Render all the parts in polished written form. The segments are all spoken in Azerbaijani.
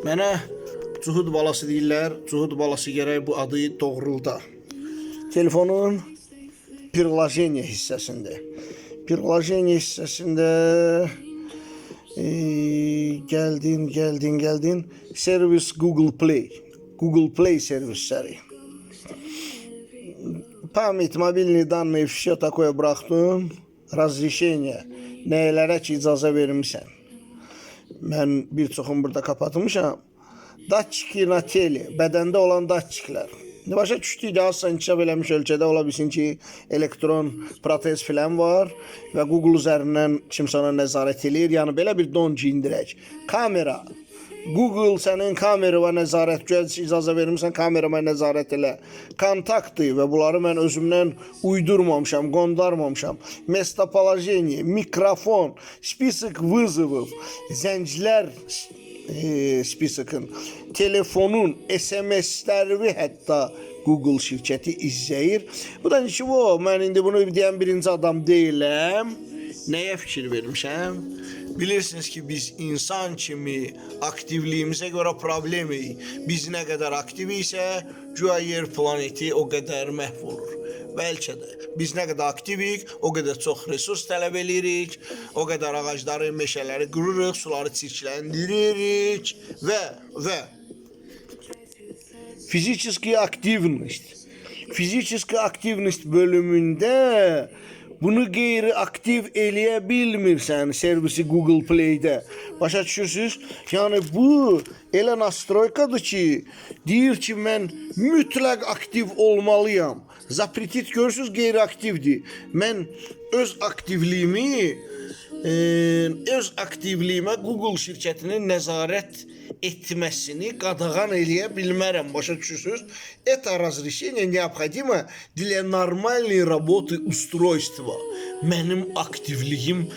Mənə Cuhud balası deyirlər. Cuhud balası gərək bu adı doğrulda. Telefonun priложение hissəsində. Priложение hissəsində gəldin. Servis Google Play. Google Play servisləri. Память, мобильные данные, все такое bıraktım. Разрешение. Nələrə ki icazə vermişsən. Mən bir çoxunu burada kapatmışam. Datçiki na teli, bədəndə olan datçiklər. Başa düşdük də, az inkişaf eləmiş ölkədə ola bilsin ki, elektron protez filan var və Google üzərindən kimsə ona nəzarət eləyir. Yəni belə bir don giyindirək. Kamera. Google sənin kameraya nəzarət icazə vermirsən, kamerama nəzarət elə. Kontaktı və bunları mən özümdən uydurmamışam, qondarmamışam. Местоположение, mikrofon, список вызовов, zənglər spisakın, telefonun SMS-ləri hətta Google şirkəti izləyir. Bu da ki, mən indi bunu deyən birinci adam deyiləm. Nəyə fikir vermişəm? Bilirsiniz ki, biz insan kimi aktivliyimizə görə problemik. Biz nə qədər aktiv isə, güya yer planeti o qədər məhv olur. Bəlkə də biz nə qədər aktivik, o qədər çox resurs tələb edirik, o qədər ağacları, meşələri qırırıq, suları çirkləndiririk və fiziki aktivnost bölümündə bunu qeyri-aktiv eləyə bilmirsən servisi Google Play-də. Başa düşürsünüz? Yəni bu elə nastroykadır ki, deyir ki, mən mütləq aktiv olmalıyam. Zapretit görürsünüz, qeyri-aktivdir. Mən öz aktivliyimə Google şirkətinin nəzarət etməsini qadağan eləyə bilmərəm. Başa düşürsünüz? Это разрешение необходимо для нормальной работы устройства. Mənim aktivliyim,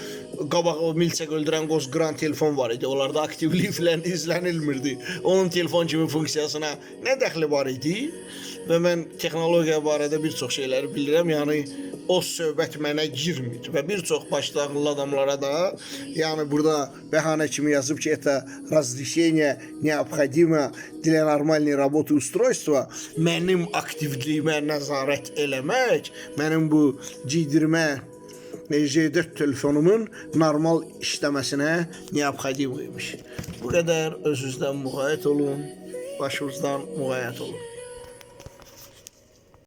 qabaq o milçək öldürən qozqıran telefon var idi. Onlarda aktivlik filan izlənilmirdi. Onun telefon kimi funksiyasına nə dəxli var idi? Və mən texnologiya barədə bir çox şeyləri bilirəm. Yəni o söhbət mənə girmir və bir çox başlanğılı adamlara da, yəni burada bəhanə kimi yazıb ki, это разрешение необходимо для нормальной работы устройства. Mənim aktivliyimə nəzarət eləmək, mənim bu giydirmə J4 telefonumun normal işləməsinə neobxadim imiş. Bu qədər özünüzdən müğayət olun, başınızdan müğayət olun.